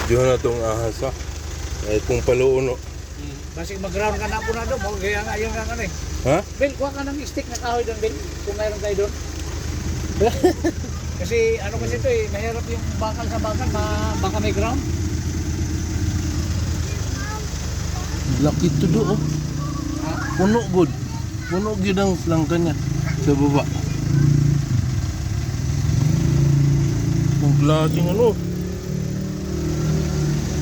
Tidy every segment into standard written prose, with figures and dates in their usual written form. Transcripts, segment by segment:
Video na itong ahas ha. Kahit kung paluuno. Basig mag-ground ka na po na doon. Kaya nga yung ano eh. Ha? Bill, kuha ka ng stick na kahoy doon, Bill. Kung mayroon tayo doon. Kasi ano kasi ito eh, mahirap yung bakal sa bakal, baka may ground. Laki ito doon. Ha? Puno good. Puno good ang langka niya. Sa baba. Ang klaseng ano.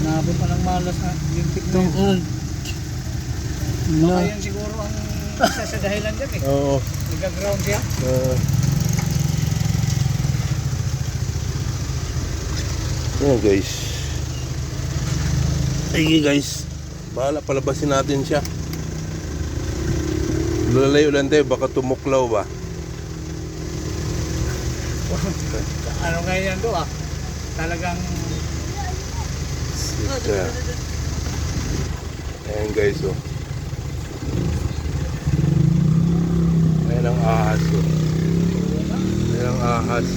Naabot pa ng malas na yung tip na Itong yun. Baka na. yan siguro ang isa sa dahilan dyan eh. Oo. Nag-ground siya. Ayan guys. Sige guys. Bahala palabasin natin siya. Lalayo lang tayo. Baka tumuklaw ba? Ano nga yan do ah? Talagang Sika. Ayan guys oh. Ayan ang ahas oh. Ayan ang ahas.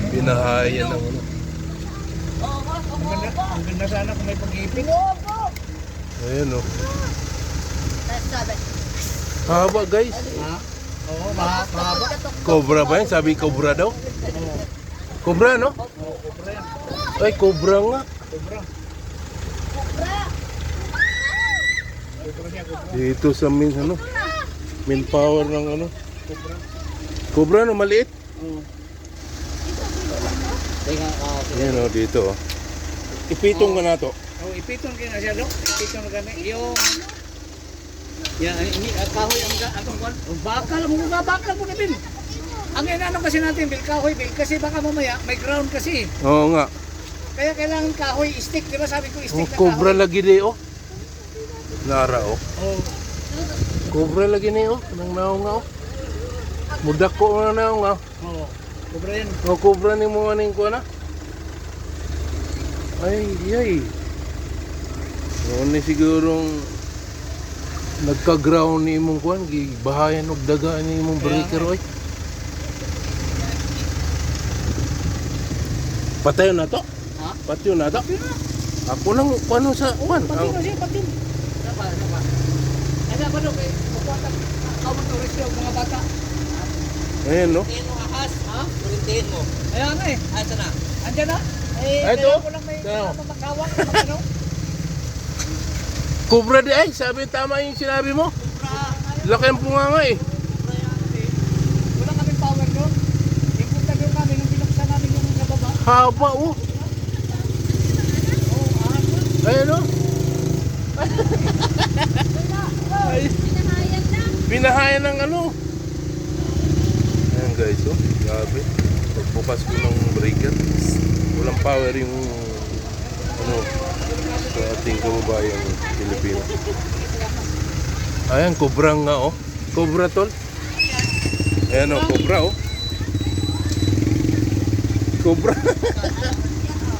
Pinahayan ng ano. ang ganda sana kung may pag-ipin. Ayan oh. Haba guys. Ha? Oo, mahaba. Cobra ba yan? Sabi cobra daw? Oo, Cobra no? cobra yan. Ay cobra nga. Cobra. Cobra niya, cobra. Dito sa ano? Main power ng ano? Cobra. Cobra no? Maliit? Oo. Teka, Ayan oh dito oh. Ipitong ka na to. oh, ipiton kayo na siya, Dok. Ipiton na kami. Yung... Yan, ini kahoy ang atong kwan. Bakal mo nga, bakal mo na, Bil. Ang inano kasi natin, Bil, kahoy, Bil. Kasi baka mamaya, may ground kasi. Oo nga. Kaya kailangan kahoy, stick. Di ba sabi ko, stick Oh, na cobra kahoy? lagi di oh. Lara oh. Oh, Cobra lagi ni oh. Nang naong nga oh. Mudak ko na naong nga. oh. Cobra yan. Oh, cobra ni mo aning ko na. Ay, yay. So, ni sigurong nagka-ground ni imong kuan, gibahayan og daga ni imong breaker oy. Patayon na to? Ha? Patayon na to? Ako nang kuano sa kuan. Pati na siya, pati. Sapa. Ano ba, Dok? Kukuha kawag na resyo, mga bata. Ayan no. Kurintihin mo ahas. Ha? Kurintihin mo. Ayan nga eh. Asa na? Andyan na. Eh, Ay, ito? kailangan ko lang may Ito. magkawak. Magkano? Cobra di ay, sabi tama yung sinabi mo. Laki ang bunga nga eh. Wala kaming power doon. Yung punta doon kami, nung binuksan namin yung sa baba. Haba oh. Oo, ahas na. Ayan oh. Ay, binahayan ng ano. Ayan guys oh. Grabe. Pagbukas ko ng breaker. Walang power yung ano sa ating kababayang Pilipino. Ayan, cobra nga oh. Cobra tol. Ayan oh, cobra oh. Cobra.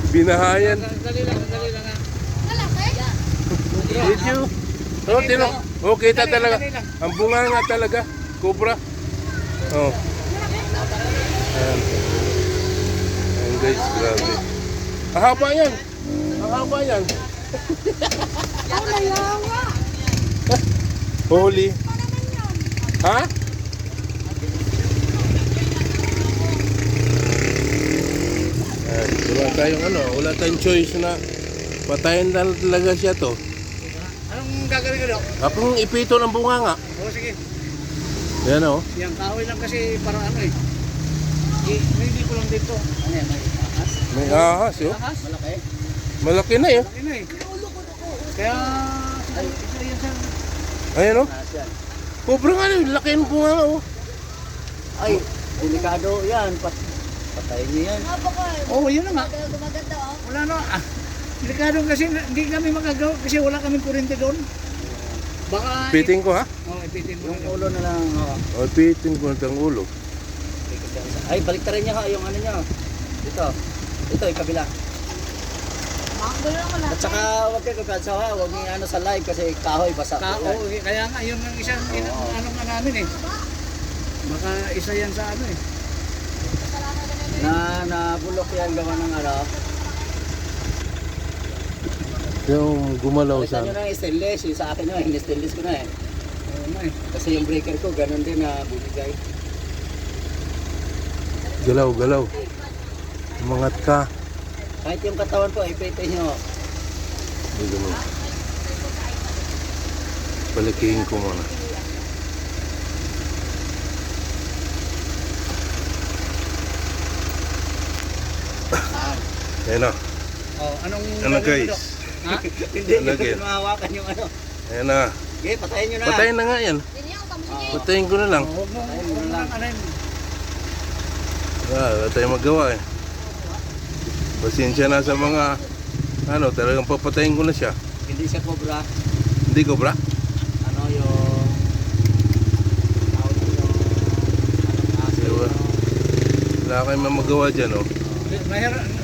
Binahayan. Dali lang ha. Did you? Oh, tinong. Oh, kita talaga. Ang bunga nga talaga. Cobra. Oh. Ayan. Ayan guys, grabe. Ang haba yan. Ang haba yan. Holy. Ha? Ayan, wala tayong ano, wala tayong choice na patayin na talaga siya to. Anong gagawin ko, Dok? Akong ipito ng bunga nga. Oo, sige. Ayan oh. Yung kahoy lang kasi parang ano eh. Hindi ko lang dito. Ano yan? May ahas? May ahas oh. Ahas? Malaki? Malaki na yun. Malaki na eh. Kaya... Ay, isa yan sa... Ayan oh. ahas yan. Cobra nga yun, laki ng bunga nga oh. Ay, delikado yan. Patay niyo yan. Oo, yun na nga. Wala na. Delikado kasi hindi kami makagawa kasi wala kaming kuryente doon. Baka... Piting ko ha? Oo, ipitin mo. Yung ulo na lang. O, piting ko ng ulo. Ay, baliktarin niya ha yung ano niya. Dito. Ito, yung kabila. At saka huwag kayo kakansawa. Huwag niyo ano sa live kasi kahoy basa. Oo, kaya nga yun ang isang ano nga namin eh. Baka isa yan sa ano eh. Na nabulok yan gawa ng ano. Yung gumalaw Palitan siya. nyo na yung stainless. Yung sa akin yun, stainless ko na eh. Oo nga eh. Kasi yung breaker ko, ganun din na bumigay. Galaw, galaw. Umangat ka. Kahit yung katawan po, ipipay nyo. Hindi ganun. Palikihin ko muna. Ayan na. Oh, anong Ano gagawin mo, guys? Dok? Ha? Hindi nyo Lagyan. kasi mahawakan yung ano. Ayan na. Okay, patayin nyo na. Patayin na nga yan. Patayin ko na lang. Oh, huwag mo lang ano yun. Wala tayong magawa eh. Pasensya na sa mga ano, talagang papatayin ko na siya. Hindi siya cobra. Hindi ko bra. Ano yung... tawag nyo yung... Diba? Wala kayong mamagawa dyan oh.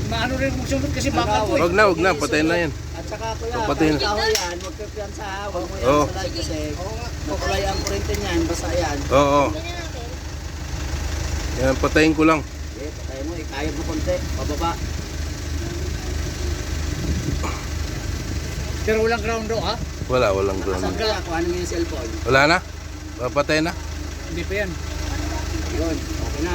Maano rin magsunod kasi baka po eh. Wag na, patayin na yan. At saka kuya, Patayin kahit na. kahoy yan, huwag ka piyansa ha. Huwag mo yan Oo. sa live kasi matulay ang kurente niyan, basta yan. Oo. Yan, patayin ko lang. Okay, patayin mo, ikayod mo konti, pababa. Pero walang ground do ha? Walang Saan ground. kaya, kuhanin mo yung cellphone. Wala na? Papatay na? Hindi pa yan. Yun, okay na.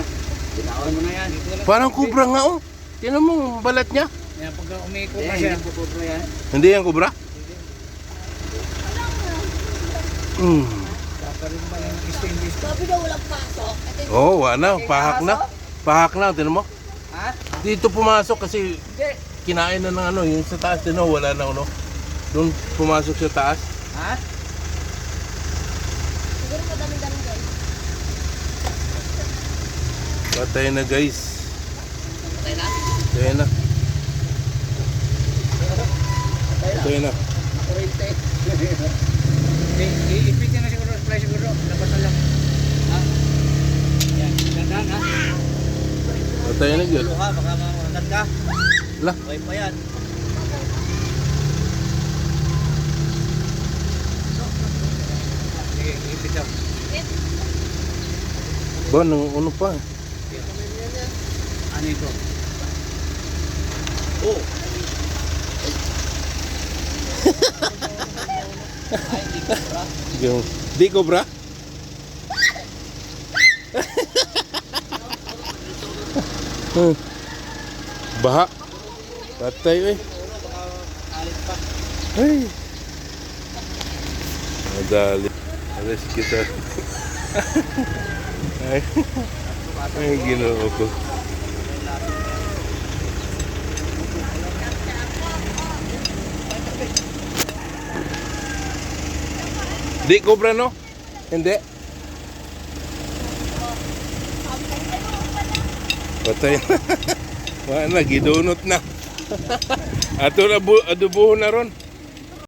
Binawan mo na yan. Parang kubra nga oh. Tingnan mo ang balat niya. Yan, pag umiko Eh, pa siya. hindi po cobra yan. Hindi yan kubra? Baka rin ba yung stainless? Sabi daw walang pasok. Oo, wala. Pahak na. Pahak na, tingnan mo. Ha? Dito pumasok kasi Hindi. kinain na ng ano, yung sa taas din oh, wala na ano. Doon pumasok sa taas. Ha? Siguro madami-dami guys. Patay na guys. Patay na? Patay na. Patay na. Patay na. Kurente. Iipit niya na siguro, fly siguro. Labas na lang. Ha? Yan, dandan ha? Patay na yun. Ha, baka maunat ka. La, Okay pa yan. Sige, iipit daw. ba, nung ano pa. Ano ito? Oh. Ay, hindi cobra. Yung, di cobra? Baha. Patay eh. Alit pa. Ay. Madali. Alas kita. Ay. Ay, ginoo ko. Di cobra no? Hindi. Patay na. Wala na, gidunot na. Ato na adubuho na ron.